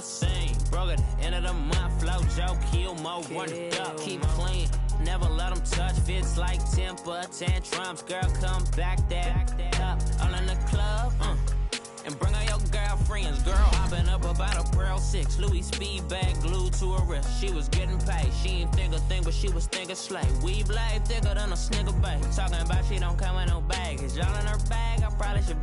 the scene. Broke at the end of the month, flow, Joe, kill, mo, run it up, keep clean. Never let them touch, fits like temper tantrums. Girl, come back that up, all in the club, and bring all your girlfriends. Girl, hopping up about a Pearl 6, Louis speed bag glued to her wrist. She was getting paid, she ain't think a thing, but she was thinking slay. We blade thicker than a snicker bag. Talking about she don't come with no baggage. Y'all in her bag, I probably should.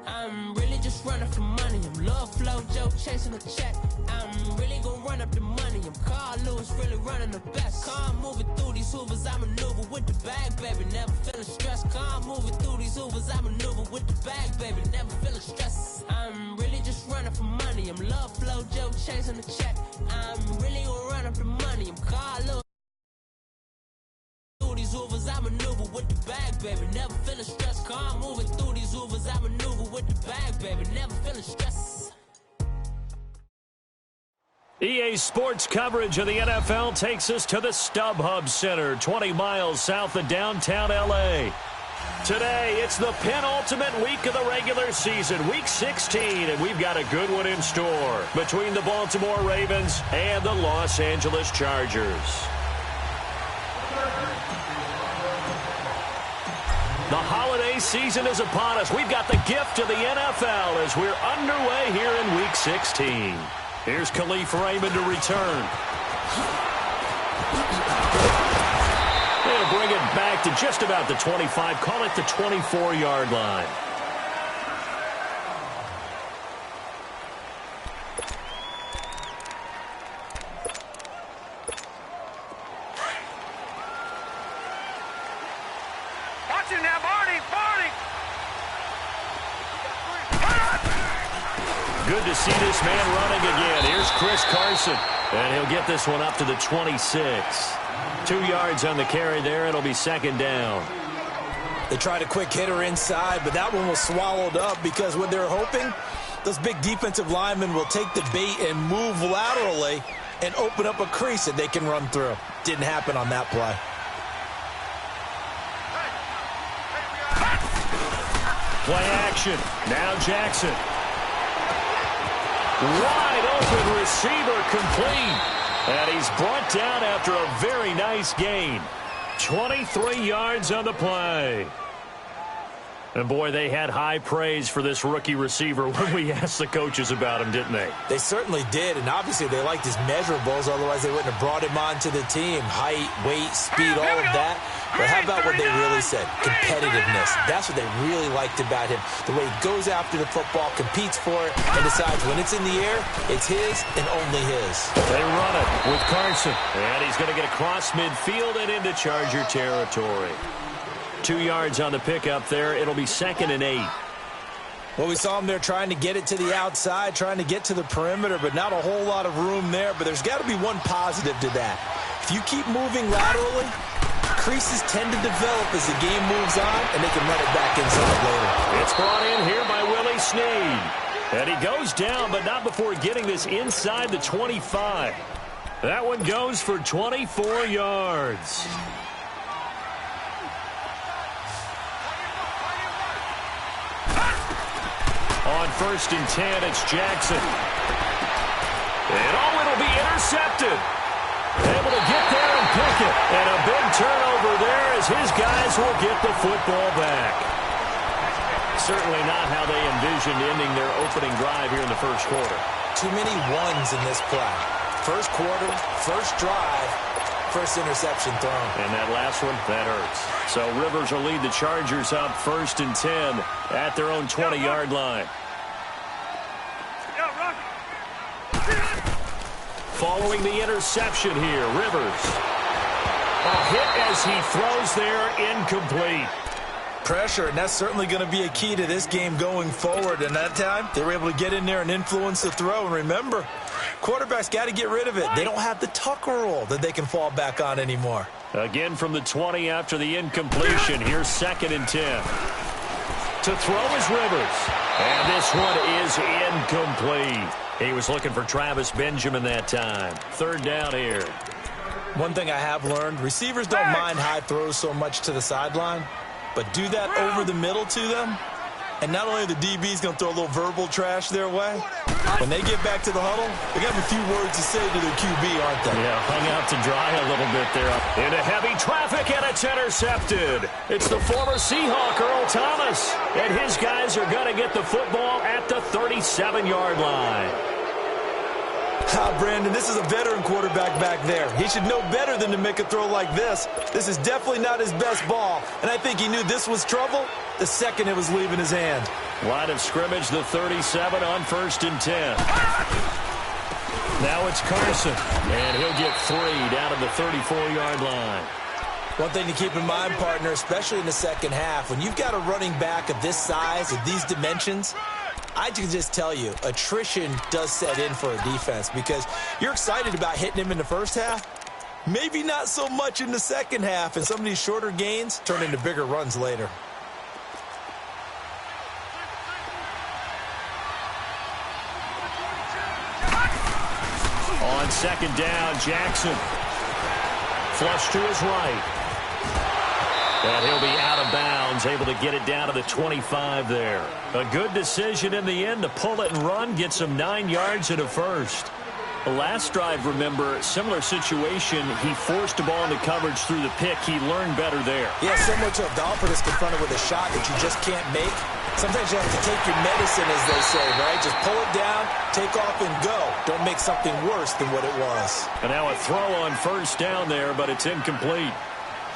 I'm really just running for money. I'm love flow, Joe, chasing a check. I'm really gonna run up the money. I'm Carl Lewis, really running the best. Car moving through these hoovers, I maneuver with the bag, baby. Never feeling stressed. Car moving through these hoovers, I maneuver with the bag, baby. Never feeling stressed. I'm really just running for money. I'm love flow, Joe, chasing a check. I'm really gonna run up the money. I'm Carl Lewis. These hoovers, I maneuver with the bag, baby. Never feeling stressed. Car moving through these hoovers, I maneuver with the bag, baby. Never feeling stressed. EA Sports coverage of the NFL takes us to the StubHub Center, 20 miles south of downtown L.A. Today, it's the penultimate week of the regular season, Week 16, and we've got a good one in store between the Baltimore Ravens and the Los Angeles Chargers. The holiday season is upon us. We've got the gift of the NFL as we're underway here in Week 16. Here's Khalif Raymond to return. They'll bring it back to just about the 25, call it the 24-yard line. Good to see this man running again. Here's Chris Carson, and he'll get this one up to the 26. 2 yards on the carry there. It'll be second down. They tried a quick hitter inside, but that one was swallowed up because what they're hoping, those big defensive linemen will take the bait and move laterally and open up a crease that they can run through. Didn't happen on that play. Play action. Now Jackson. Wide open receiver complete. And he's brought down after a very nice gain. 23 yards on the play. And, boy, they had high praise for this rookie receiver when we asked the coaches about him, didn't they? They certainly did, and obviously they liked his measurables. Otherwise, they wouldn't have brought him onto the team. Height, weight, speed, all of that. But how about what they really said? Competitiveness. That's what they really liked about him. The way he goes after the football, competes for it, and decides when it's in the air, it's his and only his. They run it with Carson. And he's going to get across midfield and into Charger territory. 2 yards on the pickup there. It'll be 2nd and 8. Well, we saw him there trying to get it to the outside, trying to get to the perimeter, but not a whole lot of room there. But there's got to be one positive to that. If you keep moving laterally, creases tend to develop as the game moves on, and they can run it back inside later. It's brought in here by Willie Snead. And he goes down, but not before getting this inside the 25. That one goes for 24 yards. On 1st and 10, it's Jackson. And it'll be intercepted. Able to get there and pick it. And a big turnover there as his guys will get the football back. Certainly not how they envisioned ending their opening drive here in the first quarter. Too many ones in this play. First quarter, first drive, first interception thrown. And that last one, that hurts. So Rivers will lead the Chargers up 1st and 10 at their own 20-yard line. Following the interception here, Rivers. A hit as he throws there, incomplete. Pressure, and that's certainly going to be a key to this game going forward. And that time, they were able to get in there and influence the throw. And remember, quarterbacks got to get rid of it. They don't have the Tucker rule that they can fall back on anymore. Again from the 20 after the incompletion. Here's 2nd and 10. To throw is Rivers. And this one is incomplete. He was looking for Travis Benjamin that time. 3rd down here. One thing I have learned, receivers don't mind high throws so much to the sideline, but do that over the middle to them, and not only are the DBs going to throw a little verbal trash their way, When they get back to the huddle, they got a few words to say to their QB, aren't they? Yeah, hung out to dry a little bit there. Into heavy traffic, and it's intercepted. It's the former Seahawk, Earl Thomas. And his guys are going to get the football at the 37-yard line. Brandon, this is a veteran quarterback back there. He should know better than to make a throw like this. This is definitely not his best ball, and I think he knew this was trouble the second it was leaving his hand. Line of scrimmage, the 37 on 1st and 10. Now it's Carson, and he'll get 3 down to the 34-yard line. One thing to keep in mind, partner, especially in the second half, when you've got a running back of this size, of these dimensions, I can just tell you, attrition does set in for a defense because you're excited about hitting him in the first half. Maybe not so much in the second half, and some of these shorter gains turn into bigger runs later. On 2nd down, Jackson. Flush to his right. And he'll be out of bounds, able to get it down to the 25 there. A good decision in the end to pull it and run, get some 9 yards and a first. The last drive, remember, similar situation. He forced the ball into coverage through the pick. He learned better there. Yeah, similar to a golfer that's confronted with a shot that you just can't make. Sometimes you have to take your medicine, as they say, right? Just pull it down, take off, and go. Don't make something worse than what it was. And now a throw on 1st down there, but it's incomplete.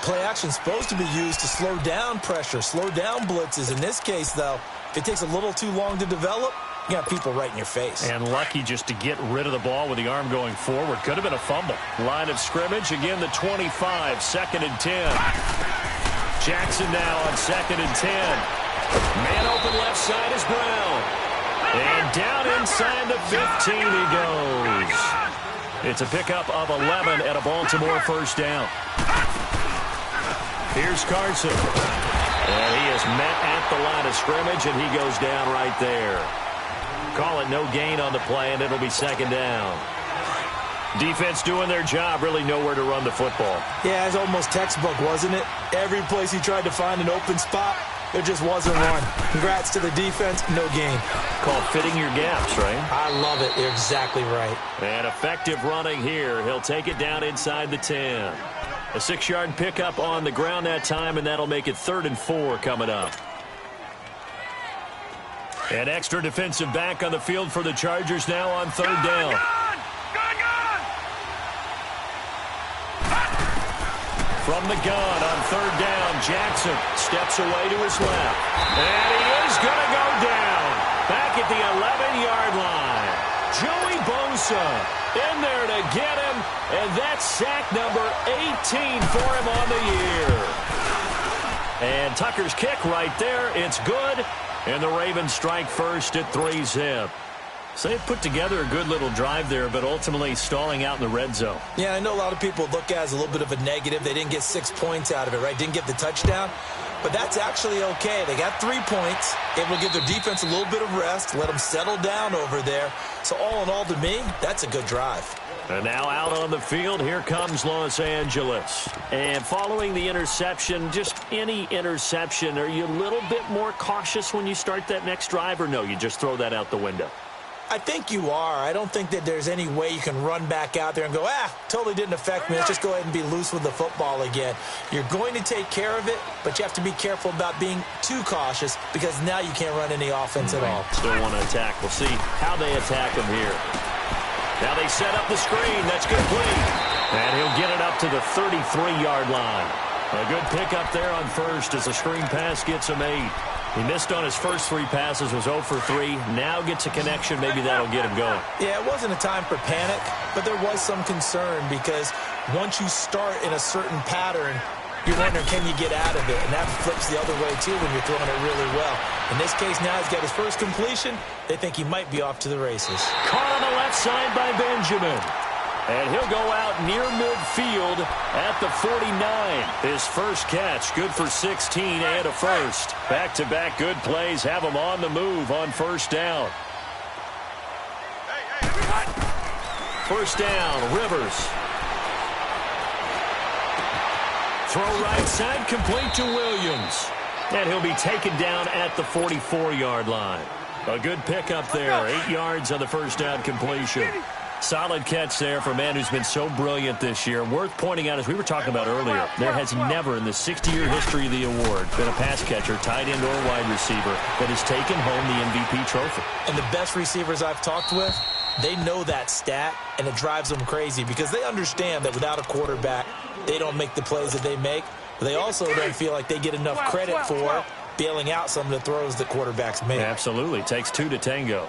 Play action supposed to be used to slow down pressure, slow down blitzes. In this case, though, if it takes a little too long to develop, you got people right in your face. And lucky just to get rid of the ball with the arm going forward. Could have been a fumble. Line of scrimmage, again the 25, 2nd and 10. Jackson now on 2nd and 10. Man open left side is Brown. And down inside the 15 he goes. It's a pickup of 11 at a Baltimore 1st down. Here's Carson. And he is met at the line of scrimmage, and he goes down right there. Call it no gain on the play, and it'll be 2nd down. Defense doing their job, really nowhere to run the football. Yeah, it's almost textbook, wasn't it? Every place he tried to find an open spot, there just wasn't one. Congrats to the defense, no gain. Called fitting your gaps, right? I love it. You're exactly right. And effective running here. He'll take it down inside the 10. A 6-yard pickup on the ground that time, and that'll make it 3rd and 4 coming up. An extra defensive back on the field for the Chargers now on 3rd down. From the gun on 3rd down, Jackson steps away to his left. And he is going to go down. Back at the 11-yard line. Joey Bosa in there to get him, and that's sack number 18 for him on the year. And Tucker's kick right there, it's good, and the Ravens strike first at 3-zip. So they've put together a good little drive there, but ultimately stalling out in the red zone. Yeah, I know a lot of people look at it as a little bit of a negative. They didn't get 6 points out of it, right? Didn't get the touchdown. But that's actually okay. They got 3 points. Able to give their defense a little bit of rest, let them settle down over there. So all in all, to me, that's a good drive. And now out on the field, here comes Los Angeles. And following the interception, just any interception, are you a little bit more cautious when you start that next drive, or no, you just throw that out the window? I think you are. I don't think that there's any way you can run back out there and go, totally didn't affect me. Let's just go ahead and be loose with the football again. You're going to take care of it, but you have to be careful about being too cautious because now you can't run any offense at all. Still want to attack. We'll see how they attack him here. Now they set up the screen. That's complete. And he'll get it up to the 33-yard line. A good pickup there on 1st as the screen pass gets him 8. He missed on his first 3 passes, was 0 for 3. Now gets a connection. Maybe that'll get him going. Yeah, it wasn't a time for panic, but there was some concern because once you start in a certain pattern, you're wondering, can you get out of it? And that flips the other way, too, when you're throwing it really well. In this case, now he's got his first completion. They think he might be off to the races. Caught on the left side by Benjamin. And he'll go out near midfield at the 49. His first catch, good for 16 and a first. Back-to-back good plays have him on the move on 1st down. First down, Rivers. Throw right side, complete to Williams. And he'll be taken down at the 44-yard line. A good pickup there. 8 yards on the first down completion. Solid catch there for a man who's been so brilliant this year. Worth pointing out, as we were talking about earlier, there has never in the 60-year history of the award been a pass catcher, tight end, or wide receiver that has taken home the MVP trophy. And the best receivers I've talked with, they know that stat, and it drives them crazy because they understand that without a quarterback, they don't make the plays that they make. But they also don't feel like they get enough credit for bailing out some of the throws that quarterbacks make. Absolutely. Takes 2 to tango.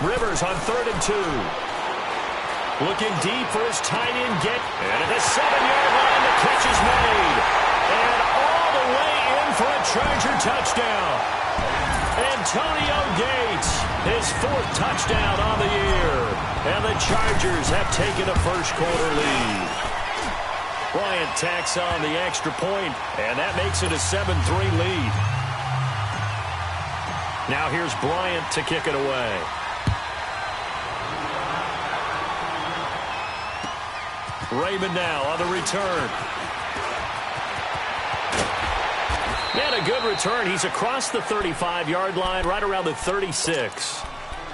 Rivers on 3rd and 2. Looking deep for his tight end get. And at the 7-yard line, the catch is made. And all the way in for a Charger touchdown. Antonio Gates, his 4th touchdown on the year. And the Chargers have taken a first-quarter lead. Bryant tacks on the extra point, and that makes it a 7-3 lead. Now here's Bryant to kick it away. Raymond now on the return. And a good return. He's across the 35-yard line, right around the 36.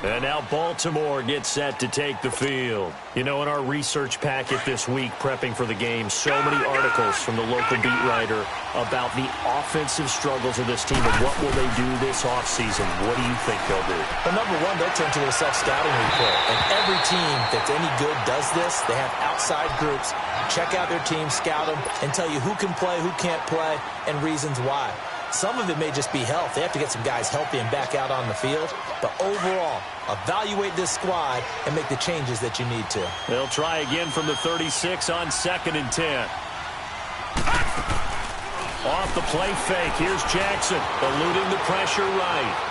And now Baltimore gets set to take the field. You know, in our research packet this week, prepping for the game, so many articles from the local beat writer about the offensive struggles of this team and what will they do this offseason. What do you think they'll do? Well, number one, they'll turn to their self-scouting report. And every team that's any good does this. They have outside groups. Check out their team, scout them, and tell you who can play, who can't play, and reasons why. Some of it may just be health. They have to get some guys healthy and back out on the field. But overall, evaluate this squad and make the changes that you need to. They'll try again from the 36 on 2nd and 10. Off the play fake. Here's Jackson, eluding the pressure right.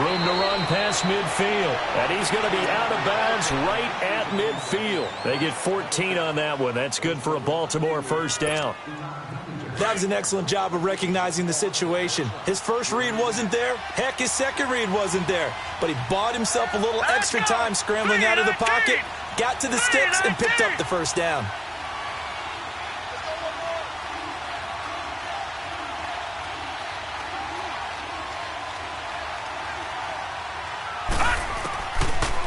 Room to run past midfield. And he's going to be out of bounds right at midfield. They get 14 on that one. That's good for a Baltimore first down. That was an excellent job of recognizing the situation. His first read wasn't there. Heck, his second read wasn't there. But he bought himself a little extra time scrambling out of the pocket, got to the sticks, and picked up the first down.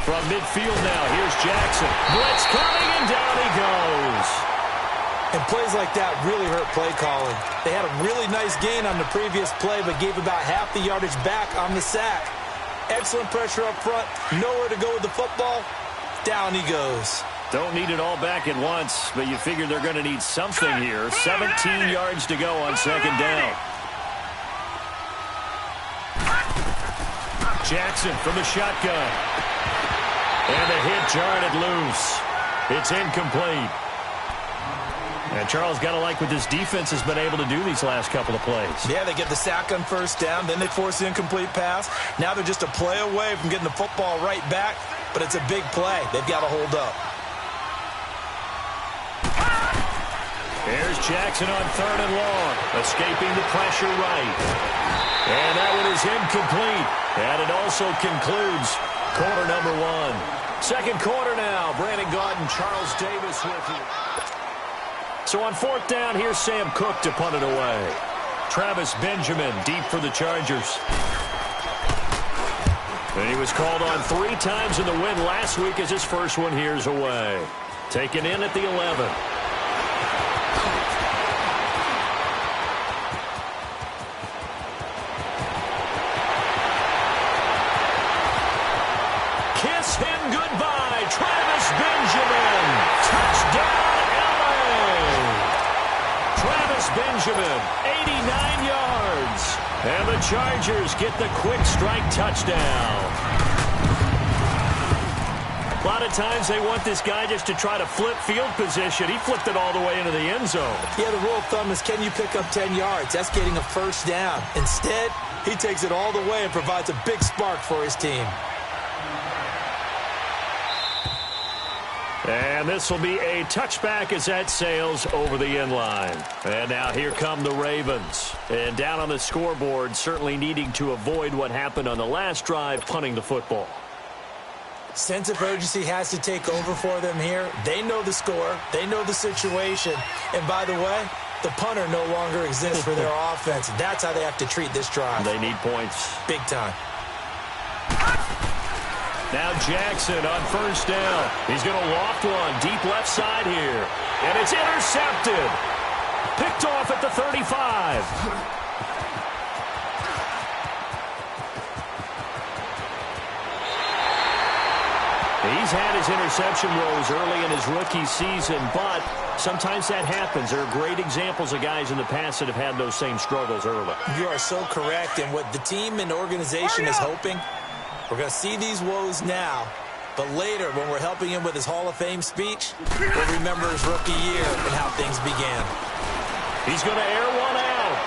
From midfield now, here's Jackson. Blitz coming, and down he goes. And plays like that really hurt play calling. They had a really nice gain on the previous play, but gave about half the yardage back on the sack. Excellent pressure up front. Nowhere to go with the football. Down he goes. Don't need it all back at once, but you figure they're going to need something here. 17 yards to go on 2nd down. Jackson from the shotgun. And the hit jarred it loose. It's incomplete. And Charles, got to like what this defense has been able to do these last couple of plays. Yeah, they get the sack on first down, then they force the incomplete pass. Now they're just a play away from getting the football right back, but it's a big play. They've got to hold up. Here's Jackson on 3rd and long, escaping the pressure right. And that one is incomplete. And it also concludes quarter number 1. Second quarter now. Brandon Gaudin, Charles Davis with you. So on 4th down, here's Sam Cook to punt it away. Travis Benjamin deep for the Chargers. And he was called on 3 times in the win last week as his first one here's away. Taken in at the 11. Kiss him goodbye, Travis Benjamin. Touchdown. Travis Benjamin, 89 yards. And the Chargers get the quick strike touchdown. A lot of times they want this guy just to try to flip field position. He flipped it all the way into the end zone. Yeah, the rule of thumb is, can you pick up 10 yards? That's getting a first down. Instead, he takes it all the way and provides a big spark for his team. And this will be a touchback as that sails over the end line. And now here come the Ravens. And down on the scoreboard, certainly needing to avoid what happened on the last drive, punting the football. Sense of urgency has to take over for them here. They know the score. They know the situation. And by the way, the punter no longer exists for their offense. That's how they have to treat this drive. They need points. Big time. Now Jackson on first down. He's going to loft one deep left side here. And it's intercepted. Picked off at the 35. He's had his interception woes early in his rookie season, but sometimes that happens. There are great examples of guys in the past that have had those same struggles early. You are so correct. And what the team and organization is hoping, we're going to see these woes now, but later when we're helping him with his Hall of Fame speech, we'll remember his rookie year and how things began. He's going to air one out.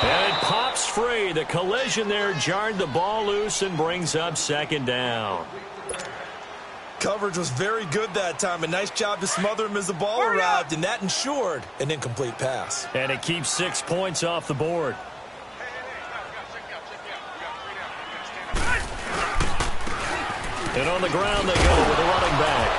And it pops free. The collision there jarred the ball loose and brings up second down. Coverage was very good that time. A nice job to smother him as the ball arrived, and that ensured an incomplete pass. And it keeps 6 points off the board. And on the ground they go with the running back.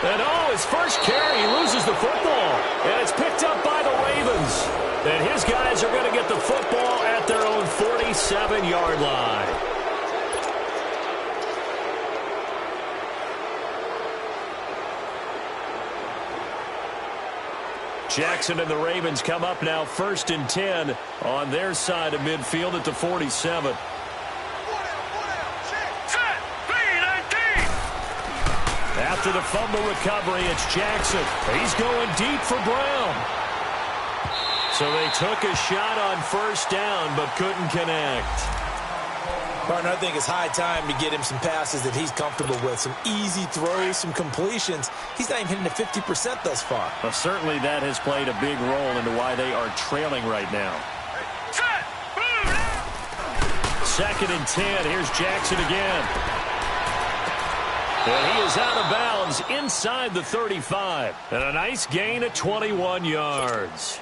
And his first carry, he loses the football. And it's picked up by the Ravens. And his guys are going to get the football at their own 47-yard line. Jackson and the Ravens come up now 1st and 10 on their side of midfield at the 47. After the fumble recovery, it's Jackson. He's going deep for Brown. So they took a shot on first down but couldn't connect. Partner, I think it's high time to get him some passes that he's comfortable with. Some easy throws, some completions. He's not even hitting the 50% thus far. Well, certainly that has played a big role into why they are trailing right now. 2nd and 10. Here's Jackson again. And he is out of bounds inside the 35. And a nice gain of 21 yards.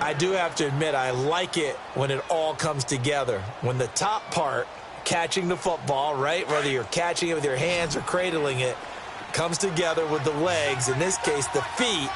I do have to admit, I like it when it all comes together. When the top part, catching the football, right, whether you're catching it with your hands or cradling it, comes together with the legs, in this case the feet,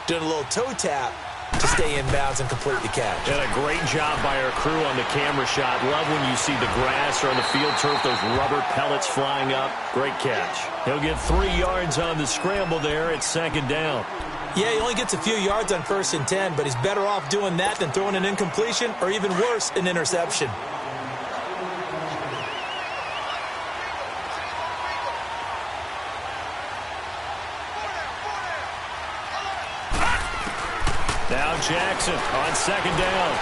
doing a little toe tap to stay in bounds and complete the catch. And a great job by our crew on the camera shot. Love when you see the grass or on the field turf, those rubber pellets flying up. Great catch. He'll get 3 yards on the scramble there at 2nd down. Yeah, he only gets a few yards on 1st and 10, but he's better off doing that than throwing an incompletion or even worse, an interception. Now Jackson on 2nd down.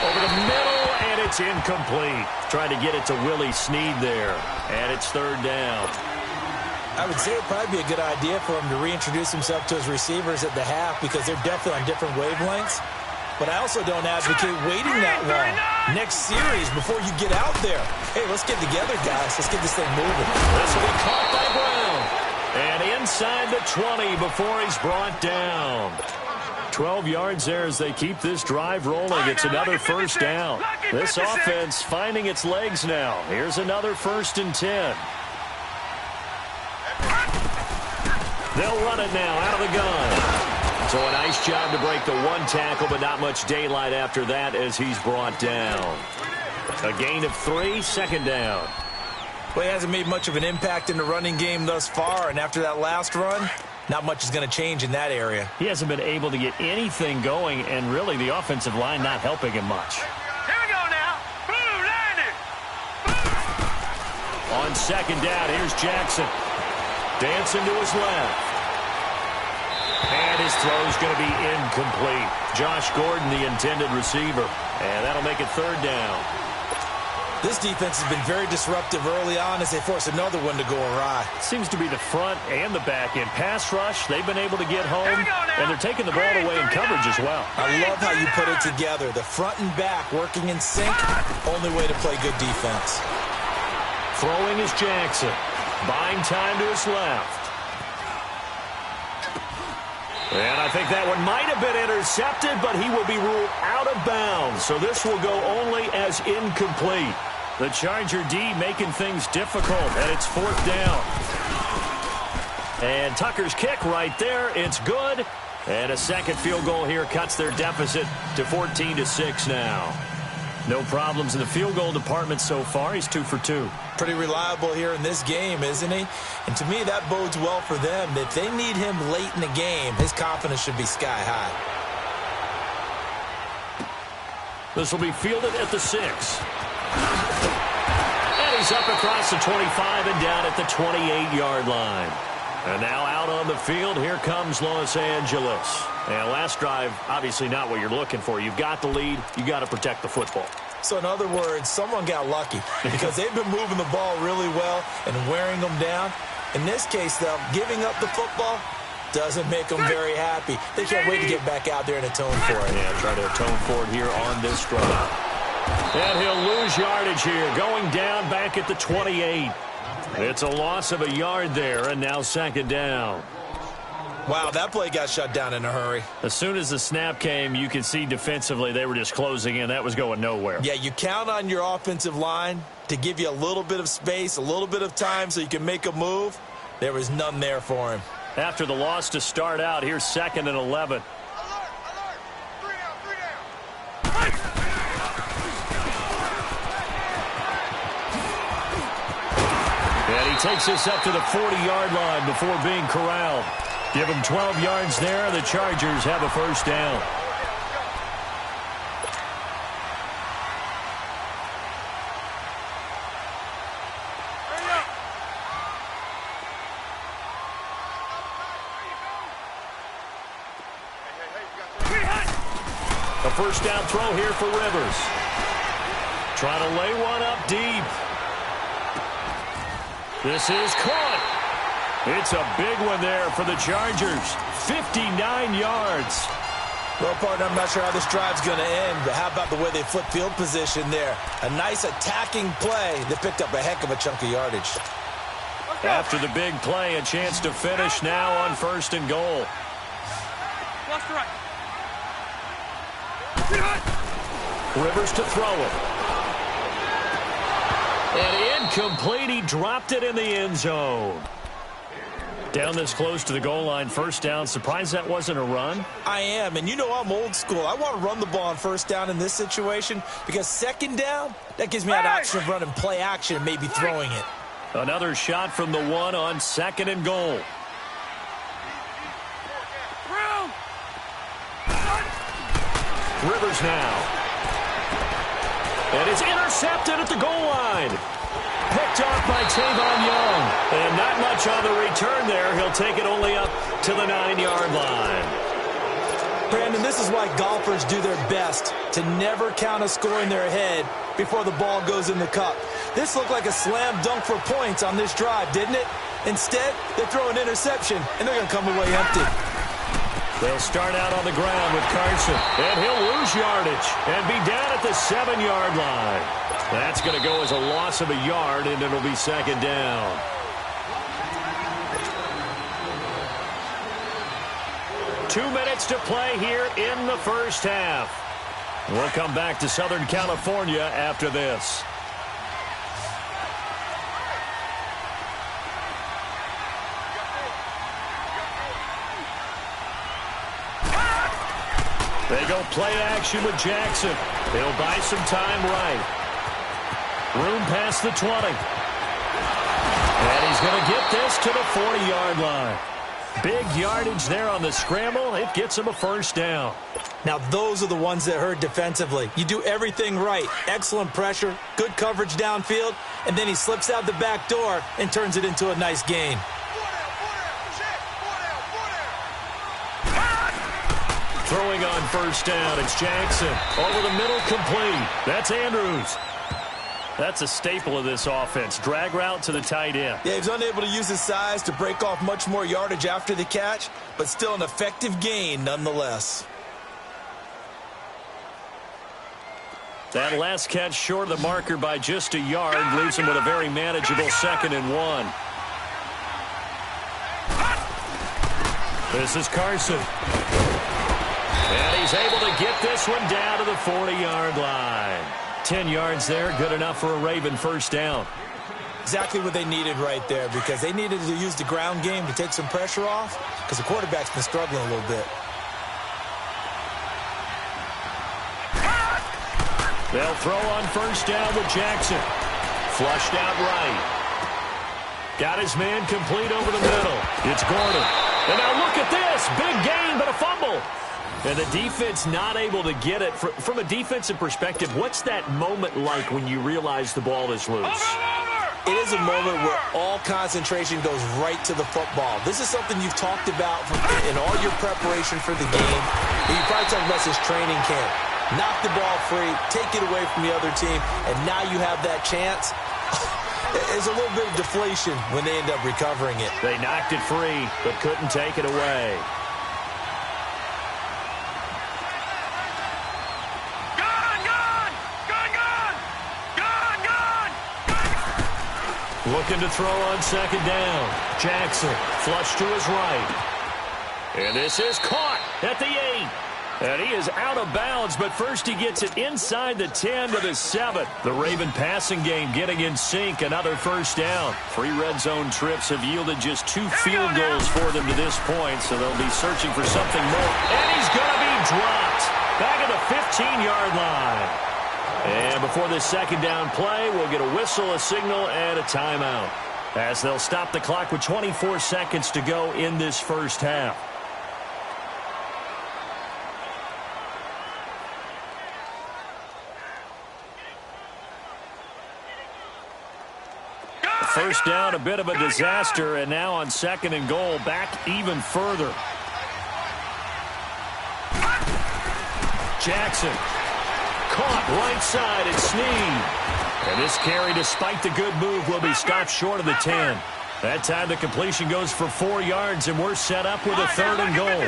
Over the middle, and it's incomplete. Trying to get it to Willie Snead there, and it's 3rd down. I would say it would probably be a good idea for him to reintroduce himself to his receivers at the half because they're definitely on different wavelengths. But I also don't advocate waiting that long. Next series, before you get out there, hey, let's get together, guys. Let's get this thing moving. This will be caught by Brown. And inside the 20 before he's brought down. 12 yards there as they keep this drive rolling. It's another 1st down. This offense finding its legs now. Here's another 1st and 10. They'll run it now out of the gun. So a nice job to break the 1 tackle, but not much daylight after that as he's brought down. A gain of 3, 2nd down. Well, he hasn't made much of an impact in the running game thus far, and after that last run, not much is going to change in that area. He hasn't been able to get anything going, and really the offensive line not helping him much. Here we go now. Boom, landed. Boom. On 2nd down, here's Jackson. Dancing to his left. And his throw is going to be incomplete. Josh Gordon, the intended receiver. And that'll make it 3rd down. This defense has been very disruptive early on as they force another one to go awry. Seems to be the front and the back end. Pass rush, they've been able to get home, and they're taking the ball away in coverage as well. I love how you put it together. The front and back working in sync, only way to play good defense. Throwing is Jackson. Buying time to his left. And I think that one might have been intercepted, but he will be ruled out of bounds. So this will go only as incomplete. The Charger D making things difficult, and it's 4th down. And Tucker's kick right there. It's good. And a second field goal here cuts their deficit to 14-6 now. No problems in the field goal department so far. He's 2 for 2. Pretty reliable here in this game, isn't he? And to me, that bodes well for them. If they need him late in the game, his confidence should be sky high. This will be fielded at the 6. And he's up across the 25 and down at the 28-yard line. And now out on the field, here comes Los Angeles. And last drive, obviously not what you're looking for. You've got the lead. You got to protect the football. So in other words, someone got lucky because they've been moving the ball really well and wearing them down. In this case, though, giving up the football doesn't make them very happy. They can't wait to get back out there and atone for it. Yeah, try to atone for it here on this drive. And he'll lose yardage here, going down back at the 28. It's a loss of a yard there, and now 2nd down. Wow, that play got shut down in a hurry. As soon as the snap came, you could see defensively they were just closing in. That was going nowhere. Yeah, you count on your offensive line to give you a little bit of space, a little bit of time so you can make a move. There was none there for him. After the loss to start out, here's 2nd and 11. And he takes this up to the 40-yard line before being corralled. Give him 12 yards there. The Chargers have a 1st down. A 1st down throw here for Rivers. Trying to lay one up deep. This is caught. It's a big one there for the Chargers. 59 yards. Well, partner, I'm not sure how this drive's going to end, but how about the way they flip field position there? A nice attacking play that picked up a heck of a chunk of yardage. After the big play, a chance to finish now on 1st and goal. Left to right. Rivers to throw it. And incomplete. He dropped it in the end zone. Down this close to the goal line, 1st down. Surprised that wasn't a run? I am, and you know I'm old school. I want to run the ball on 1st down in this situation because 2nd down, that gives me an option of running play action and maybe throwing it. Another shot from the 1 on 2nd and goal. Rivers now. And it's intercepted at the goal line. Picked off by Tavon Young. And not much on the return there. He'll take it only up to the 9-yard line. Brandon, this is why golfers do their best to never count a score in their head before the ball goes in the cup. This looked like a slam dunk for points on this drive, didn't it? Instead, they throw an interception, and they're going to come away empty. They'll start out on the ground with Carson, and he'll lose yardage and be down at the 7-yard line. That's going to go as a loss of a yard, and it'll be 2nd down. Two minutes to play here in the first half. We'll come back to Southern California after this. They go play action with Jackson. He'll buy some time right. Room past the 20. And he's going to get this to the 40-yard line. Big yardage there on the scramble. It gets him a 1st down. Now, those are the ones that hurt defensively. You do everything right. Excellent pressure, good coverage downfield, and then he slips out the back door and turns it into a nice gain. Throwing on 1st down, it's Jackson. Over the middle, complete. That's Andrews. That's a staple of this offense. Drag route to the tight end. Yeah, he's unable to use his size to break off much more yardage after the catch, but still an effective gain nonetheless. That last catch short of the marker by just a yard leaves him with a very manageable 2nd and 1. This is Carson. And he's able to get this one down to the 40-yard line. 10 yards there, good enough for a Raven first down. Exactly what they needed right there, because they needed to use the ground game to take some pressure off, because the quarterback's been struggling a little bit. They'll throw on first down with Jackson. Flushed out right. Got his man complete over the middle. It's Gordon. And now look at this. Big gain, but a fumble. And the defense not able to get it. From a defensive perspective, what's that moment like when you realize the ball is loose? It is a moment where all concentration goes right to the football. This is something you've talked about in all your preparation for the game. You probably talked about since training camp. Knock the ball free, take it away from the other team, and now you have that chance. There's a little bit of deflation when they end up recovering it. They knocked it free, but couldn't take it away. Looking to throw on second down. Jackson, flush to his right. And this is caught at the 8. And he is out of bounds, but first he gets it inside the 10 to the 7. The Raven passing game getting in sync, another first down. 3 red zone trips have yielded just 2 field goals for them to this point, so they'll be searching for something more. And he's going to be dropped back at the 15-yard line. And before this second down play, we'll get a whistle, a signal, and a timeout, as they'll stop the clock with 24 seconds to go in this first half. First down, a bit of a disaster, and now on second and goal, back even further. Jackson, caught right side at Snead. And this carry, despite the good move, will be stopped short of the 10. That time the completion goes for 4 yards, and we're set up with a third and goal.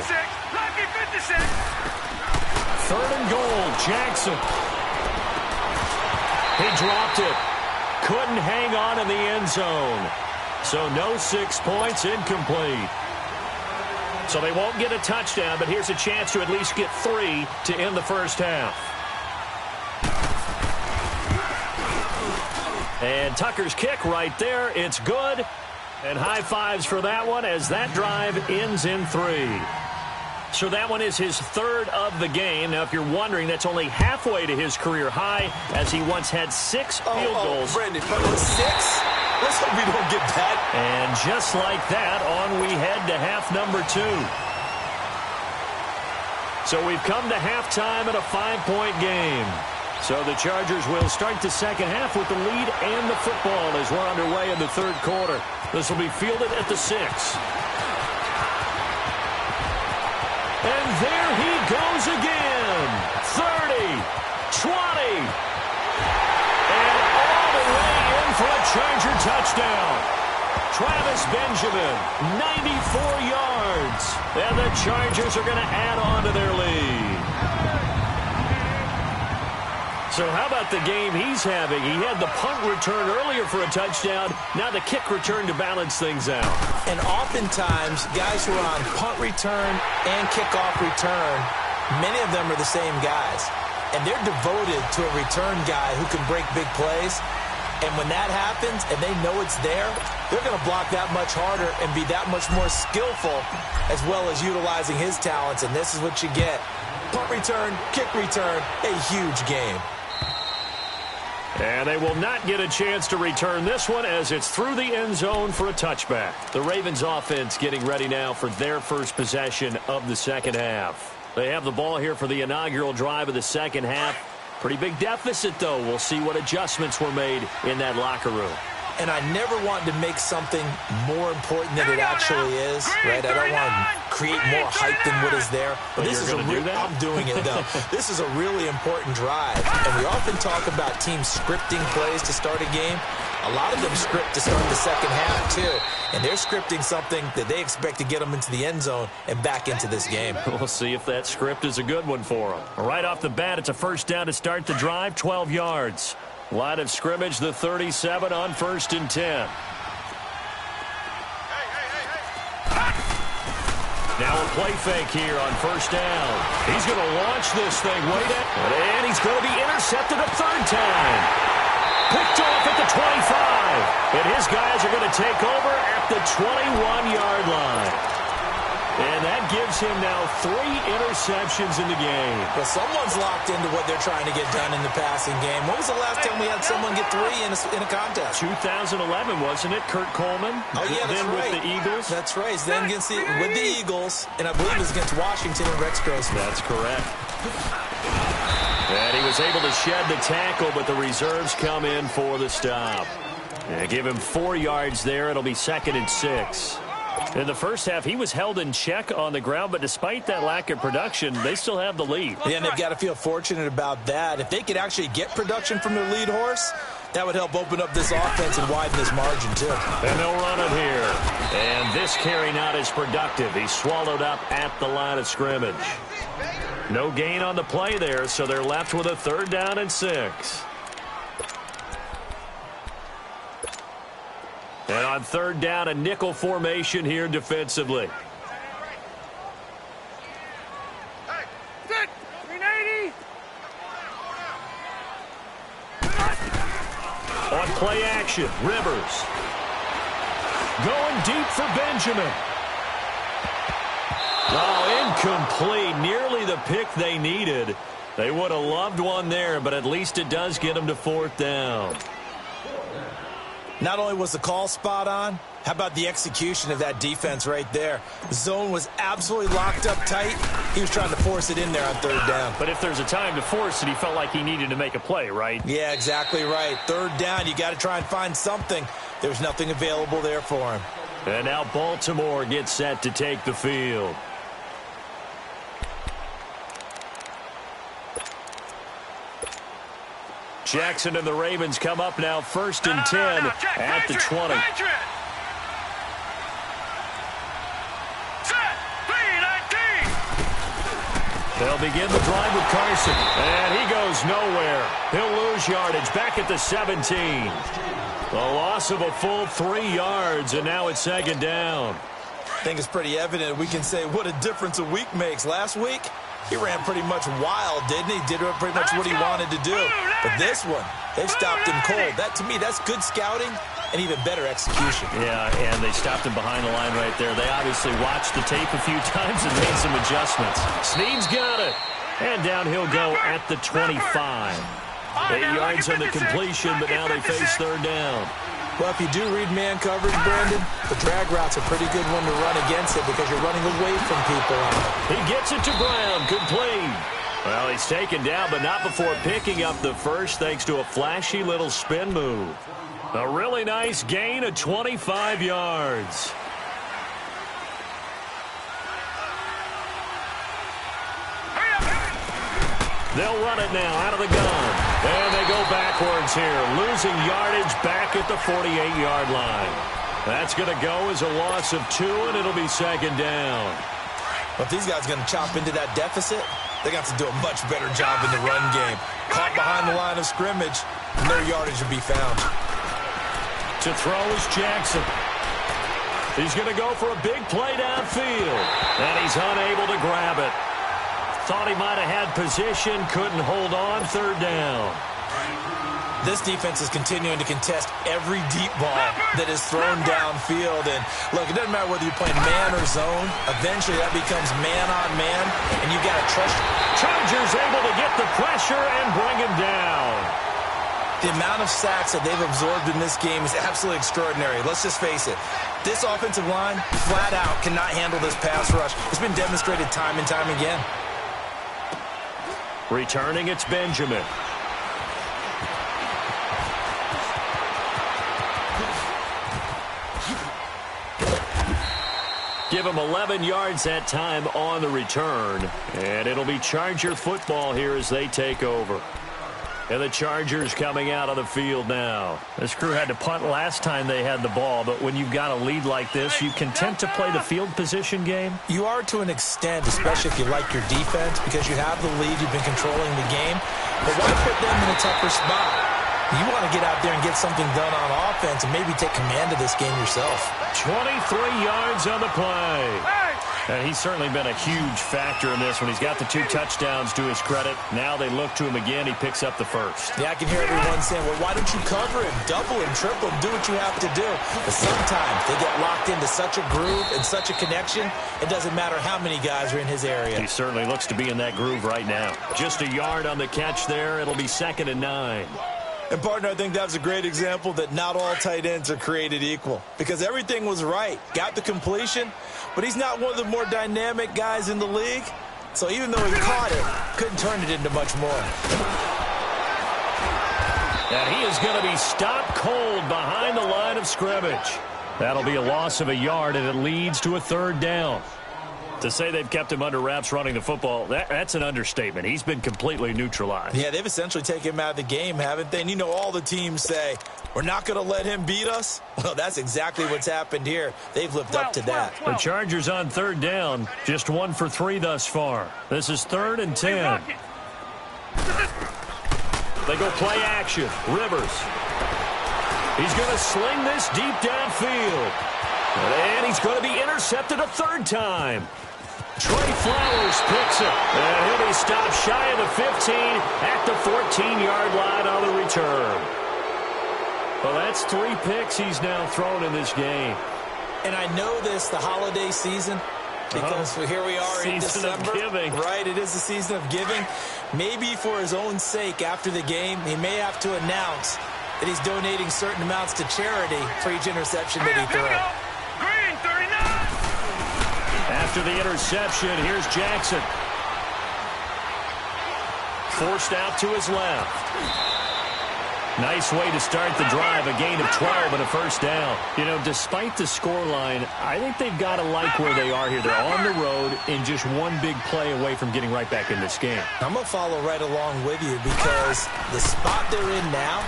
Third and goal, Jackson. He dropped it. Couldn't hang on in the end zone. So no 6 points, incomplete. So they won't get a touchdown, but here's a chance to at least get 3 to end the first half. And Tucker's kick right there. It's good. And high fives for that one as that drive ends in 3. So that one is his third of the game. Now, if you're wondering, that's only halfway to his career high, as he once had 6 field goals. Brendan, 6? Let's hope we don't get that. And just like that, on we head to half number 2. So we've come to halftime at a 5-point game. So the Chargers will start the second half with the lead and the football as we're underway in the third quarter. This will be fielded at the 6. And there he goes again. 30, 20. And all the way in for a Charger touchdown. Travis Benjamin, 94 yards. And the Chargers are going to add on to their lead. So how about the game he's having? He had the punt return earlier for a touchdown. Now the kick return to balance things out. And oftentimes, guys who are on punt return and kickoff return, many of them are the same guys. And they're devoted to a return guy who can break big plays. And when that happens and they know it's there, they're going to block that much harder and be that much more skillful, as well as utilizing his talents. And this is what you get. Punt return, kick return, a huge game. And they will not get a chance to return this one as it's through the end zone for a touchback. The Ravens offense getting ready now for their first possession of the second half. They have the ball here for the inaugural drive of the second half. Pretty big deficit, though. We'll see what adjustments were made in that locker room. And I never want to make something more important than it actually is, right? I don't want to create more hype than what is there. But this is I'm doing it, though. This is a really important drive. And we often talk about teams scripting plays to start a game. A lot of them script to start the second half, too. And they're scripting something that they expect to get them into the end zone and back into this game. We'll see if that script is a good one for them. Right off the bat, it's a first down to start the drive, 12 yards. Line of scrimmage, the 37 on 1st and 10. Now a play fake here on first down. He's going to launch this thing way down. And he's going to be intercepted a third time. Picked off at the 25. And his guys are going to take over at the 21-yard line. And that gives him now 3 interceptions in the game. Well, someone's locked into what they're trying to get done in the passing game. When was the last time we had someone get 3 in a contest? 2011, wasn't it? Kurt Coleman? Oh, yeah, that's then right. With the Eagles? That's right. Then with the Eagles, and I believe it was against Washington and Rex Grossman. That's correct. And he was able to shed the tackle, but the reserves come in for the stop. And give him 4 yards there. It'll be 2nd and 6. In the first half, he was held in check on the ground, but despite that lack of production, they still have the lead. Yeah, and they've got to feel fortunate about that. If they could actually get production from their lead horse, that would help open up this offense and widen this margin, too. And they'll run it here. And this carry not as productive. He's swallowed up at the line of scrimmage. No gain on the play there, so they're left with a 3rd down and 6. And on 3rd down, a nickel formation here defensively. Hey, sit! 380! On play action, Rivers. Going deep for Benjamin. Oh, incomplete. Nearly the pick they needed. They would have loved one there, but at least it does get them to 4th down. Not only was the call spot on, how about the execution of that defense right there? The zone was absolutely locked up tight. He was trying to force it in there on 3rd down. But if there's a time to force it, he felt like he needed to make a play, right? Yeah, exactly right. 3rd down, you got to try and find something. There's nothing available there for him. And now Baltimore gets set to take the field. Jackson and the Ravens come up now 1st and 10 at the 20. They'll begin the drive with Carson. And he goes nowhere. He'll lose yardage back at the 17. The loss of a full 3 yards, and now it's 2nd down. I think it's pretty evident. We can say what a difference a week makes. Last week, he ran pretty much wild, didn't he? Did pretty much what he wanted to do. But this one, they've stopped him cold. That, to me, that's good scouting and even better execution. Yeah, and they stopped him behind the line right there. They obviously watched the tape a few times and made some adjustments. Snead's got it. And down he'll go at the 25. 8 yards on the completion, but now they face 3rd down. Well, if you do read man coverage, Brandon, the drag route's a pretty good one to run against it because you're running away from people on it. He gets it to Brown. Complete. Well, he's taken down, but not before picking up the first thanks to a flashy little spin move. A really nice gain of 25 yards. They'll run it now out of the gun. And they go backwards here, losing yardage back at the 48-yard line. That's going to go as a loss of 2, and it'll be 2nd down. Well, if these guys are going to chop into that deficit, they're going to have to do a much better job in the run game. Caught behind the line of scrimmage, no yardage will be found. To throw is Jackson. He's going to go for a big play downfield, and he's unable to grab it. Thought he might have had position, couldn't hold on, 3rd down. This defense is continuing to contest every deep ball that is thrown downfield. And, look, it doesn't matter whether you're playing man or zone. Eventually, that becomes man-on-man, and you've got to trust. Chargers able to get the pressure and bring him down. The amount of sacks that they've absorbed in this game is absolutely extraordinary. Let's just face it. This offensive line, flat out, cannot handle this pass rush. It's been demonstrated time and time again. Returning, it's Benjamin. Give him 11 yards that time on the return. And it'll be Charger football here as they take over. And the Chargers coming out of the field now. This crew had to punt last time they had the ball, but when you've got a lead like this, you content to play the field position game? You are to an extent, especially if you like your defense, because you have the lead, you've been controlling the game. But why put them in a tougher spot? You want to get out there and get something done on offense and maybe take command of this game yourself. 23 yards on the play. And he's certainly been a huge factor in this when he's got the 2 touchdowns to his credit. Now they look to him again. He picks up the first. Yeah, I can hear everyone saying, well, why don't you cover him, double him, triple him, do what you have to do. But sometimes they get locked into such a groove and such a connection, it doesn't matter how many guys are in his area. He certainly looks to be in that groove right now. Just a yard on the catch there. It'll be 2nd and 9. And, partner, I think that was a great example that not all tight ends are created equal because everything was right. Got the completion, but he's not one of the more dynamic guys in the league. So even though he caught it, couldn't turn it into much more. And he is going to be stopped cold behind the line of scrimmage. That'll be a loss of a yard, and it leads to a 3rd down. To say they've kept him under wraps running the football, that's an understatement. He's been completely neutralized. Yeah, they've essentially taken him out of the game, haven't they? And you know all the teams say, we're not going to let him beat us. Well, that's exactly what's happened here. They've lived up to that. The Chargers on 3rd down, just 1 for 3 thus far. This is 3rd and 10. They go play action. Rivers. He's going to sling this deep downfield. And he's going to be intercepted a 3rd time. Trey Flowers picks it. And he'll be stopped shy of the 15 at the 14-yard line on the return. Well, that's 3 picks he's now thrown in this game. And I know this, the holiday season, because here we are in December. Season of giving. Right, it is the season of giving. Maybe for his own sake after the game, he may have to announce that he's donating certain amounts to charity for each interception that he throws. Green, 39. After the interception, here's Jackson. Forced out to his left. Nice way to start the drive, a gain of 12 and a 1st down. You know, despite the scoreline, I think they've got to like where they are here. They're on the road and just 1 big play away from getting right back in this game. I'm going to follow right along with you because the spot they're in now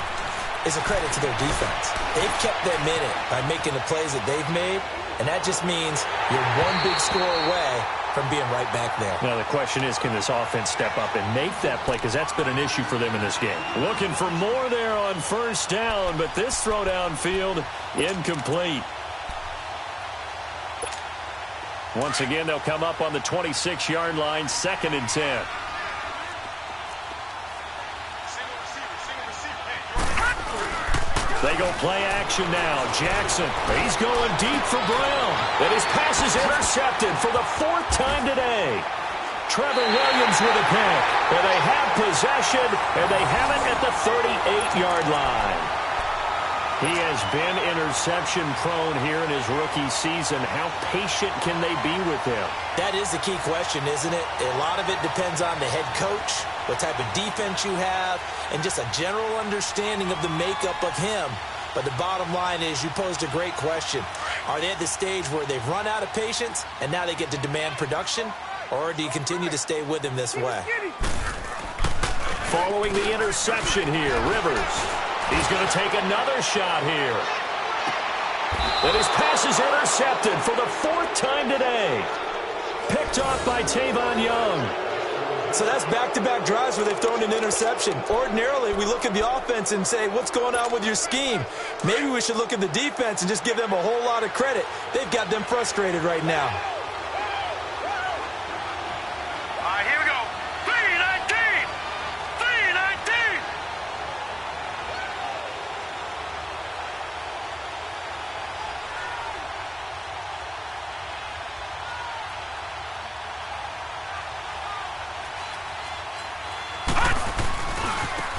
is a credit to their defense. They've kept them in it by making the plays that they've made, and that just means you're 1 big score away from being right back there. Now, the question is, can this offense step up and make that play? Because that's been an issue for them in this game. Looking for more there on 1st down, but this throw downfield incomplete. Once again, they'll come up on the 26-yard line, 2nd and 10. They go play action now. Jackson, he's going deep for Brown. And his pass is intercepted for the 4th time today. Trevor Williams with a pick. And they have possession, and they have it at the 38-yard line. He has been interception prone here in his rookie season. How patient can they be with him? That is the key question, isn't it? A lot of it depends on the head coach, what type of defense you have, and just a general understanding of the makeup of him. But the bottom line is you posed a great question. Are they at the stage where they've run out of patience and now they get to demand production? Or do you continue to stay with him this way? Following the interception here, Rivers. He's going to take another shot here. And his pass is intercepted for the 4th time today. Picked off by Tavon Young. So that's back-to-back drives where they've thrown an interception. Ordinarily, we look at the offense and say, what's going on with your scheme? Maybe we should look at the defense and just give them a whole lot of credit. They've got them frustrated right now. All right, here we go. 319. 319.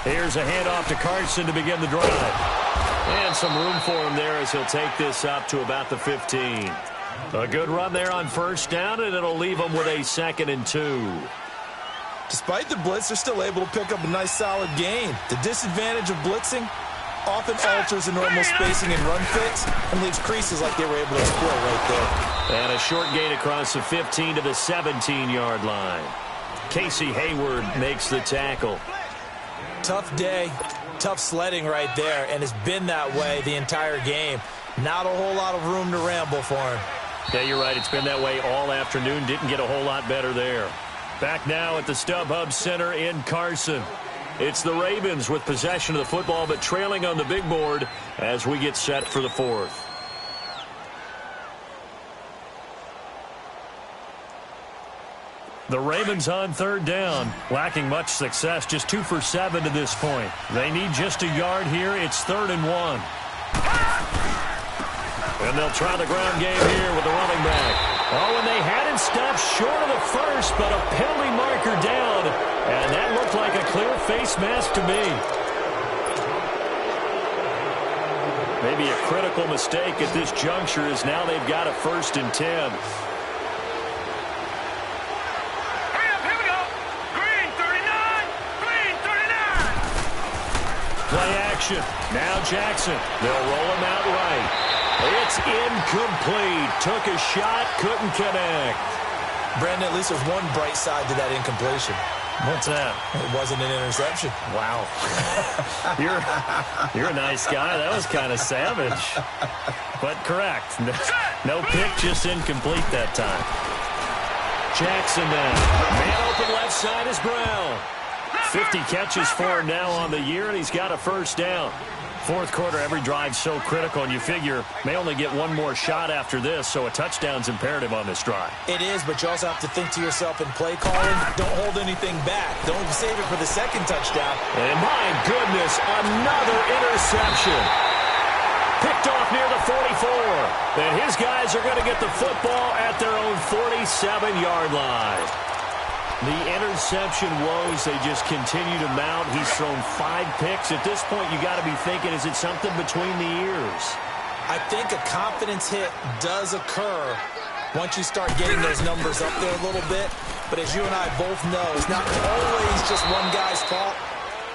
Here's a handoff to Carson to begin the drive. And some room for him there as he'll take this up to about the 15. A good run there on 1st down, and it'll leave him with a 2nd and 2. Despite the blitz, they're still able to pick up a nice, solid gain. The disadvantage of blitzing often alters the normal spacing and run fits and leaves creases like they were able to exploit right there. And a short gain across the 15 to the 17-yard line. Casey Hayward makes the tackle. Tough day, tough sledding right there, and it's been that way the entire game. Not a whole lot of room to ramble for him. Yeah, you're right. It's been that way all afternoon. Didn't get a whole lot better there. Back now at the StubHub Center in Carson. It's the Ravens with possession of the football, but trailing on the big board as we get set for the 4th. The Ravens on third down, lacking much success, just 2 for 7 to this point. They need just a yard here. It's 3rd and 1. And they'll try the ground game here with the running back. Oh, and they had it stopped short of the first, but a penalty marker down. And that looked like a clear face mask to me. Maybe a critical mistake at this juncture is now they've got a 1st and 10. Play action. Now Jackson. They'll roll him out right. It's incomplete. Took a shot, couldn't connect. Brandon, at least there's one bright side to that incompletion. What's that? It wasn't an interception. Wow. You're a nice guy. That was kind of savage. But correct. No pick, just incomplete that time. Jackson now. Man open left side is Brown. 50 catches for him now on the year, and he's got a 1st down. 4th quarter, every drive so critical, and you figure may only get one more shot after this, so a touchdown's imperative on this drive. It is, but you also have to think to yourself in play calling, don't hold anything back. Don't save it for the 2nd touchdown. And my goodness, another interception. Picked off near the 44. And his guys are going to get the football at their own 47-yard line. The interception woes, they just continue to mount. He's thrown 5 picks. At this point, you got to be thinking, is it something between the ears? I think a confidence hit does occur once you start getting those numbers up there a little bit. But as you and I both know, it's not always just one guy's fault.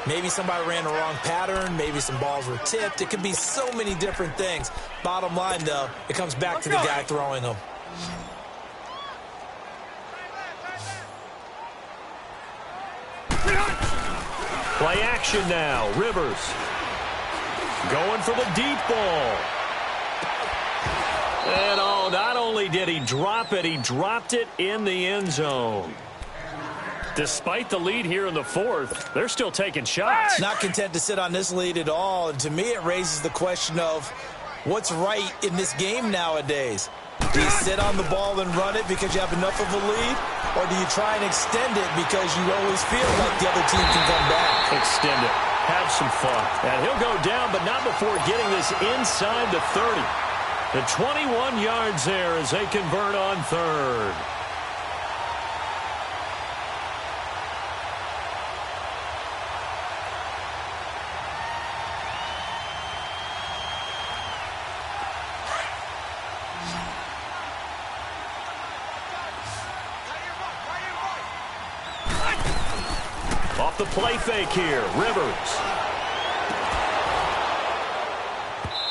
Maybe somebody ran the wrong pattern. Maybe some balls were tipped. It could be so many different things. Bottom line, though, it comes back to the guy throwing them. Play action now. Rivers going for the deep ball. And oh, not only did he drop it, he dropped it in the end zone. Despite the lead here in the 4th, they're still taking shots. Not content to sit on this lead at all. And to me, it raises the question of what's right in this game nowadays. Do you sit on the ball and run it because you have enough of a lead? Or do you try and extend it because you always feel like the other team can come back? Extend it. Have some fun. And he'll go down, but not before getting this inside the 30. The 21 yards there as they convert on 3rd. Off the play fake here, Rivers.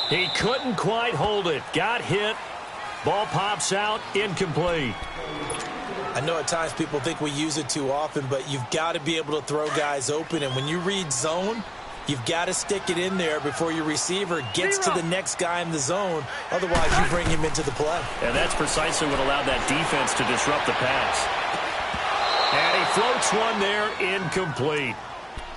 He couldn't quite hold it. Got hit. Ball pops out, incomplete. I know at times people think we use it too often, but you've got to be able to throw guys open. And when you read zone, you've got to stick it in there before your receiver gets to the next guy in the zone. Otherwise, you bring him into the play. And that's precisely what allowed that defense to disrupt the pass. And he floats one there, incomplete.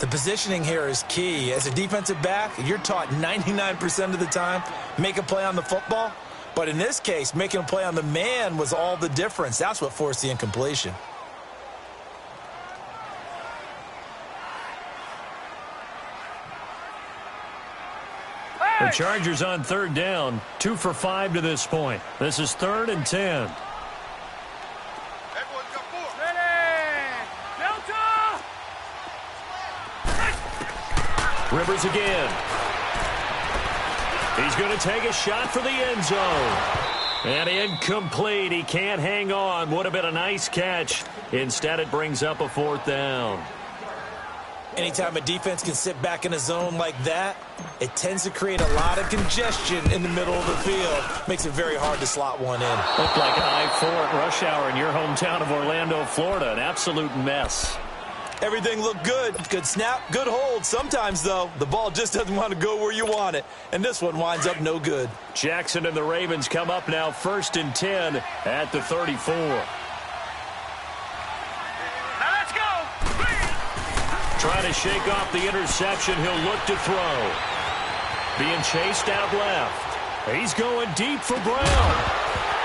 The positioning here is key. As a defensive back, you're taught 99% of the time, make a play on the football. But in this case, making a play on the man was all the difference. That's what forced the incompletion. The Chargers on 3rd down, 2 for 5 to this point. This is 3rd and 10. Rivers again. He's going to take a shot for the end zone. And incomplete. He can't hang on. Would have been a nice catch. Instead, it brings up a 4th down. Anytime a defense can sit back in a zone like that, it tends to create a lot of congestion in the middle of the field. Makes it very hard to slot one in. Looked like an I-4 at rush hour in your hometown of Orlando, Florida. An absolute mess. Everything looked good. Good snap, good hold. Sometimes, though, the ball just doesn't want to go where you want it. And this one winds up no good. Jackson and the Ravens come up now 1st and 10 at the 34. Now let's go. Trying to shake off the interception. He'll look to throw. Being chased out left. He's going deep for Brown.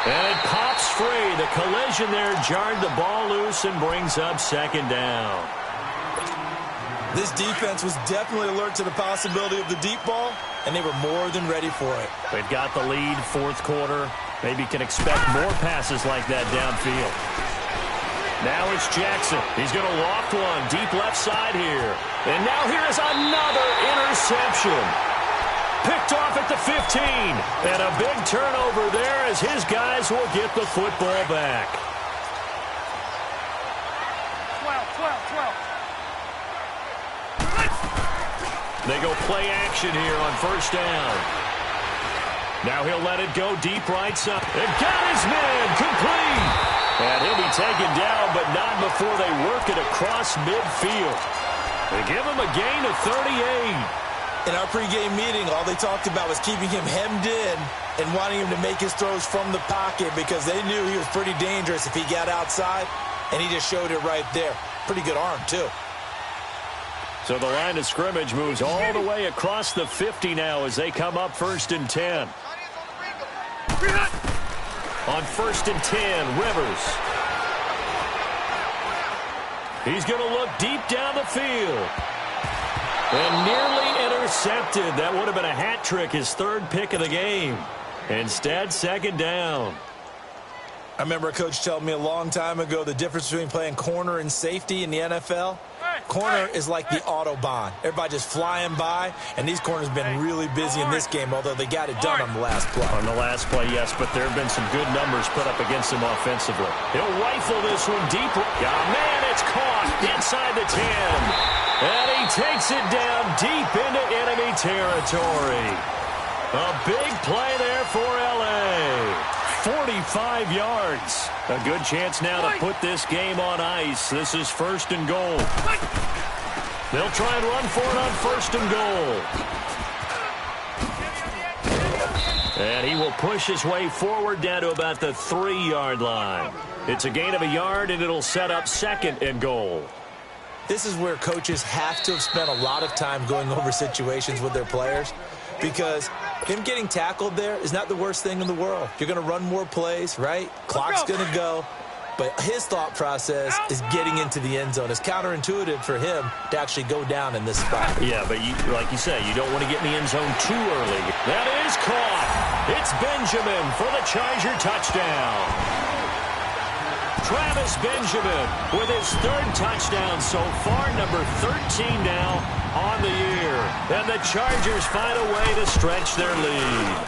And it pops free. The collision there jarred the ball loose and brings up second down. This defense was definitely alert to the possibility of the deep ball, and they were more than ready for it. They've got the lead, fourth quarter. Maybe can expect more passes like that downfield. Now it's Jackson. He's going to loft one deep left side here. And now here is another interception. Picked off at the 15. And a big turnover there as his guys will get the football back. 12. They go play action here on first down. Now he'll let it go deep right side. And got his man complete. And he'll be taken down, but not before they work it across midfield. They give him a gain of 38. In our pregame meeting, all they talked about was keeping him hemmed in and wanting him to make his throws from the pocket because they knew he was pretty dangerous if he got outside, and he just showed it right there. Pretty good arm, too. So the line of scrimmage moves all the way across the 50 now as they come up 1st and 10. On 1st and 10, Rivers. He's going to look deep down the field. And nearly intercepted. That would have been a hat trick, his third pick of the game. Instead, second down. I remember a coach telling me a long time ago the difference between playing corner and safety in the NFL. Corner is like the Autobahn. Everybody just flying by, and these corners have been really busy in this game, although they got it done on the last play. On the last play, yes, but there have been some good numbers put up against him offensively. He'll rifle this one deep. Yeah, man, it's caught inside the 10. And he takes it down deep into enemy territory. A big play there for L.A. 45 yards. A good chance now to put this game on ice. This is 1st and goal. They'll try and run for it on 1st and goal. And he will push his way forward down to about the 3-yard line. It's a gain of a yard, and it'll set up 2nd and goal. This is where coaches have to have spent a lot of time going over situations with their players, because him getting tackled there is not the worst thing in the world. You're going to run more plays, right? Clock's going to go. But his thought process is getting into the end zone. It's counterintuitive for him to actually go down in this spot. Yeah, but like you say, you don't want to get in the end zone too early. That is caught. It's Benjamin for the Charger touchdown. Travis Benjamin with his 3rd touchdown so far, number 13 now on the year. And the Chargers find a way to stretch their lead.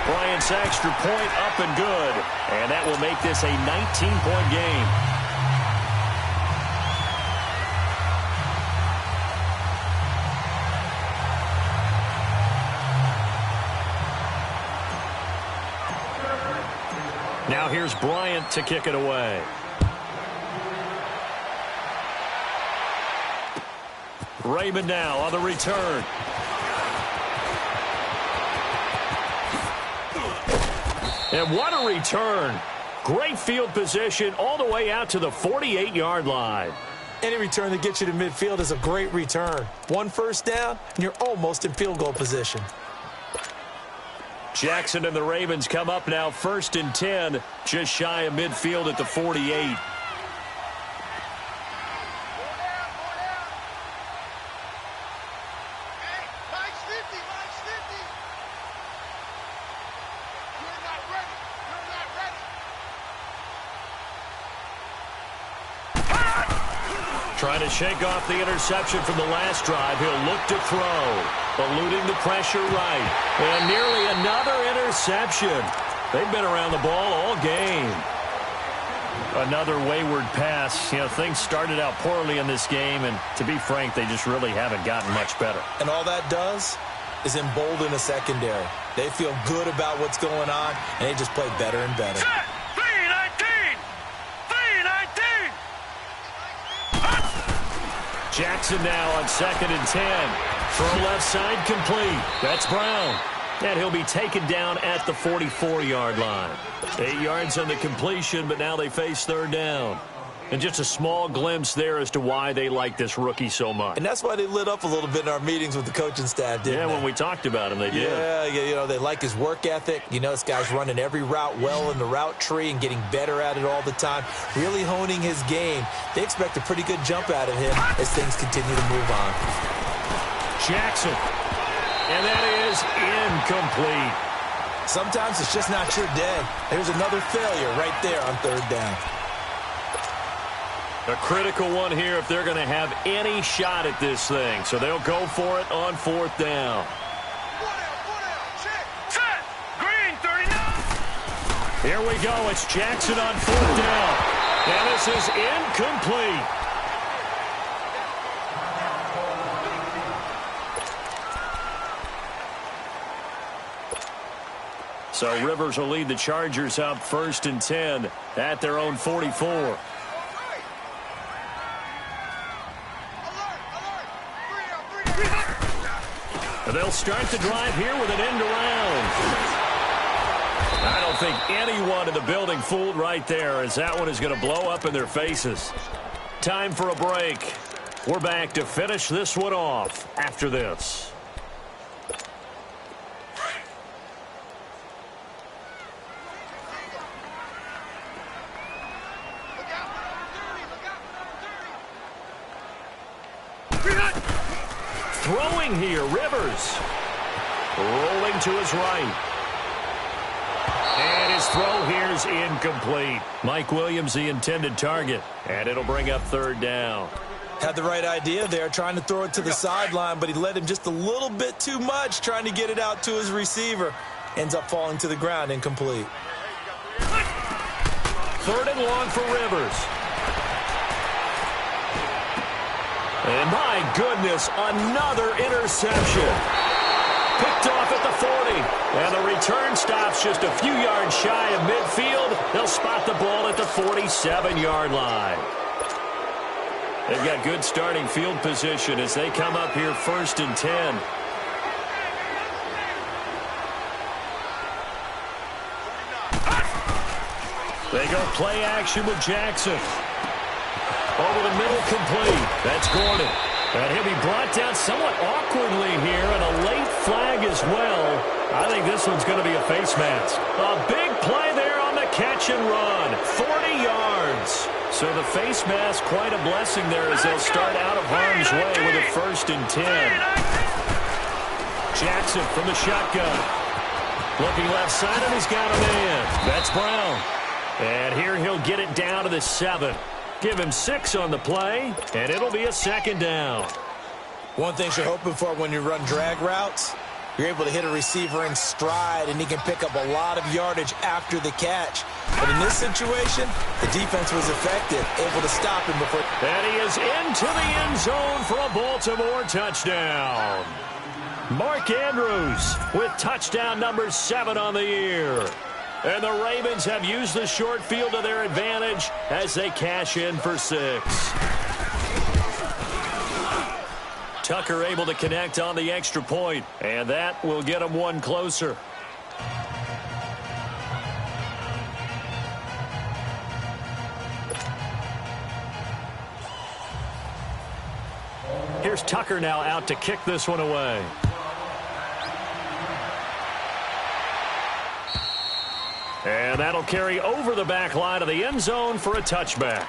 Bryant's extra point up and good. And that will make this a 19-point game. Now here's Bryant to kick it away. Raymond now on the return. And what a return. Great field position all the way out to the 48-yard line. Any return that gets you to midfield is a great return. 1 first down, and you're almost in field goal position. Jackson and the Ravens come up now 1st and 10, just shy of midfield at the 48. Trying to shake off the interception from the last drive. He'll look to throw. Eluding the pressure right. And nearly another interception. They've been around the ball all game. Another wayward pass. You know, things started out poorly in this game, and to be frank, they just really haven't gotten much better. And all that does is embolden a secondary. They feel good about what's going on, and they just play better and better. Jackson now on 2nd and 10. Throw left side complete. That's Brown. And he'll be taken down at the 44-yard line. 8 yards on the completion, but now they face 3rd down. And just a small glimpse there as to why they like this rookie so much. And that's why they lit up a little bit in our meetings with the coaching staff, didn't they? Yeah, when we talked about him, they did. Yeah, you know, they like his work ethic. You know, this guy's running every route well in the route tree and getting better at it all the time, really honing his game. They expect a pretty good jump out of him as things continue to move on. Jackson. And that is incomplete. Sometimes it's just not your day. There's another failure right there on third down. A critical one here if they're going to have any shot at this thing. So they'll go for it on fourth down. Set. Green, 39. Here we go. It's Jackson on fourth down. And this is incomplete. So Rivers will lead the Chargers up 1st and 10 at their own 44. And they'll start the drive here with an end around. I don't think anyone in the building fooled right there, as that one is going to blow up in their faces. Time for a break. We're back to finish this one off after this. Throwing here, Rivers. Rolling to his right. And his throw here is incomplete. Mike Williams, the intended target. And it'll bring up third down. Had the right idea there, trying to throw it to the sideline, but he let him just a little bit too much, trying to get it out to his receiver. Ends up falling to the ground, incomplete. Third and long for Rivers. And my goodness, another interception. Picked off at the 40. And the return stops just a few yards shy of midfield. They'll spot the ball at the 47-yard line. They've got good starting field position as they come up here 1st and 10. They go play action with Jackson. Over the middle, complete. That's Gordon. And he'll be brought down somewhat awkwardly here, and a late flag as well. I think this one's going to be a face mask. A big play there on the catch and run. 40 yards. So the face mask, quite a blessing there as they'll start out of harm's way with a 1st and 10. Jackson from the shotgun. Looking left side, and he's got a man. That's Brown. And here he'll get it down to the 7. Give him 6 on the play, and it'll be a 2nd down. One thing you're hoping for when you run drag routes, you're able to hit a receiver in stride, and he can pick up a lot of yardage after the catch. But in this situation, the defense was effective, able to stop him before. And he is into the end zone for a Baltimore touchdown. Mark Andrews with touchdown number 7 on the year. And the Ravens have used the short field to their advantage as they cash in for 6. Tucker able to connect on the extra point, and that will get them one closer. Here's Tucker now out to kick this one away. And that'll carry over the back line of the end zone for a touchback.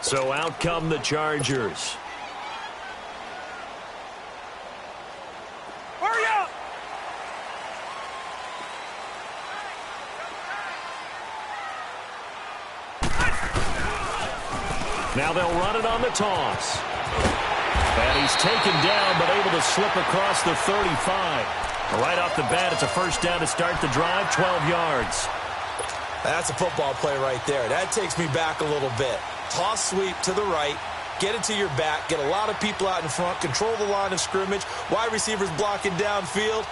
So out come the Chargers. Hurry up! Now they'll run it on the toss. And he's taken down, but able to slip across the 35. Right off the bat, it's a 1st down to start the drive, 12 yards. That's a football play right there. That takes me back a little bit. Toss sweep to the right, get it to your back, get a lot of people out in front, control the line of scrimmage, wide receivers blocking downfield.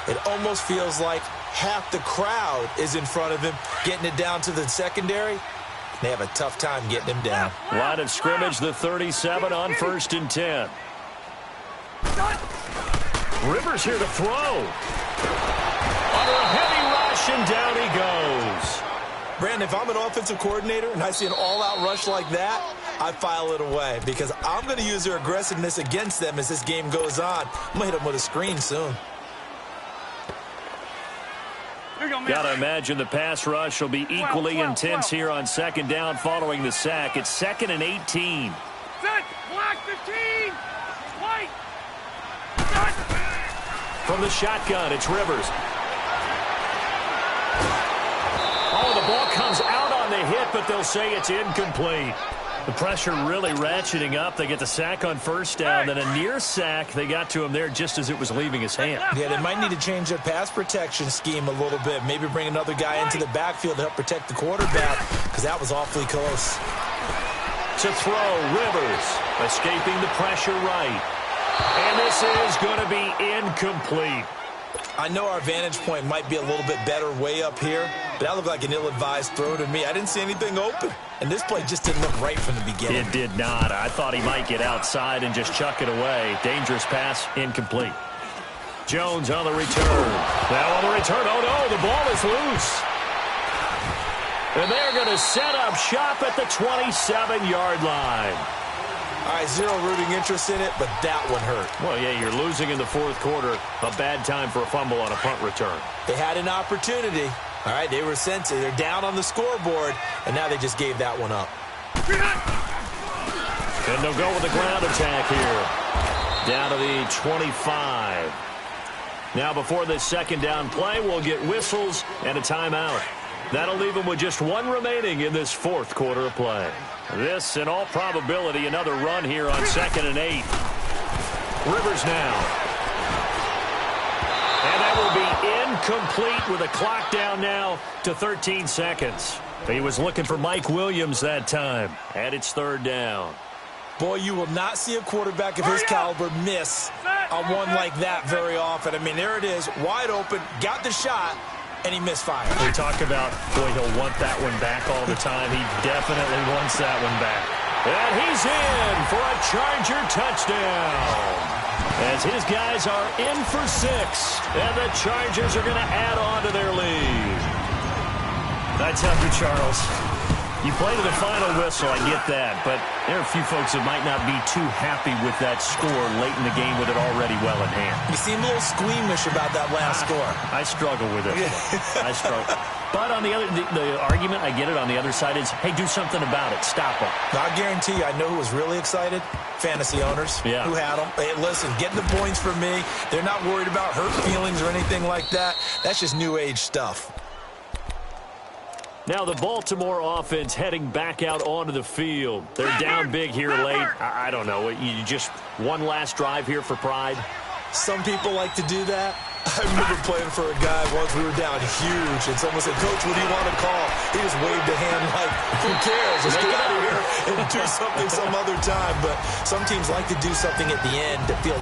It almost feels like half the crowd is in front of him, getting it down to the secondary. They have a tough time getting him down. Line of scrimmage, the 37 on 1st and 10. Rivers here to throw. Under a heavy rush, and down he goes. Brandon, if I'm an offensive coordinator and I see an all-out rush like that, I file it away because I'm going to use their aggressiveness against them as this game goes on. I'm going to hit them with a screen soon. Got to imagine the pass rush will be equally intense here on second down following the sack. It's 2nd and 18. Set. Black 15. White. From the shotgun, it's Rivers. Oh, the ball comes out on the hit, but they'll say it's incomplete. The pressure really ratcheting up. They get the sack on first down, then a near sack. They got to him there just as it was leaving his hand. Yeah, they might need to change their pass protection scheme a little bit. Maybe bring another guy into the backfield to help protect the quarterback because that was awfully close. To throw, Rivers escaping the pressure right. And this is going to be incomplete. I know our vantage point might be a little bit better way up here, but that looked like an ill-advised throw to me. I didn't see anything open, and this play just didn't look right from the beginning. It did not. I thought he might get outside and just chuck it away. Dangerous pass, incomplete. Jones on the return. Now on the return, oh no, the ball is loose. And they're going to set up shop at the 27-yard line. All right, zero rooting interest in it, but that one hurt. Well, yeah, you're losing in the fourth quarter. A bad time for a fumble on a punt return. They had an opportunity. All right, they were sensitive. They're down on the scoreboard, and now they just gave that one up. And they'll go with the ground attack here. Down to the 25. Now before this second down play, we'll get whistles and a timeout. That'll leave them with just one remaining in this fourth quarter of play. This, in all probability, another run here on 2nd and 8. Rivers now. And that will be incomplete with a clock down now to 13 seconds. He was looking for Mike Williams that time. And it's 3rd down. Boy, you will not see a quarterback of his caliber miss on one like that very often. I mean, there it is, wide open, got the shot, and he misfired. We talk about, boy, he'll want that one back all the time. He definitely wants that one back. And he's in for a Charger touchdown. As his guys are in for 6. And the Chargers are going to add on to their lead. I tell you, Charles, you play to the final whistle, I get that. But there are a few folks that might not be too happy with that score late in the game with it already well in hand. You seem a little squeamish about that last score. I struggle with it. I struggle. But on the other, the argument, I get it, on the other side is, hey, do something about it. Stop them. I guarantee you, I know who was really excited. Fantasy owners who had them. Hey, listen, getting the points for me. They're not worried about hurt feelings or anything like that. That's just new age stuff. Now the Baltimore offense heading back out onto the field. They're down big here late. I don't know. You just one last drive here for pride? Some people like to do that. I remember playing for a guy once. We were down huge, and someone said, Coach, what do you want to call? He just waved a hand like, who cares? Let's get out of here and do something some other time. But some teams like to do something at the end to feel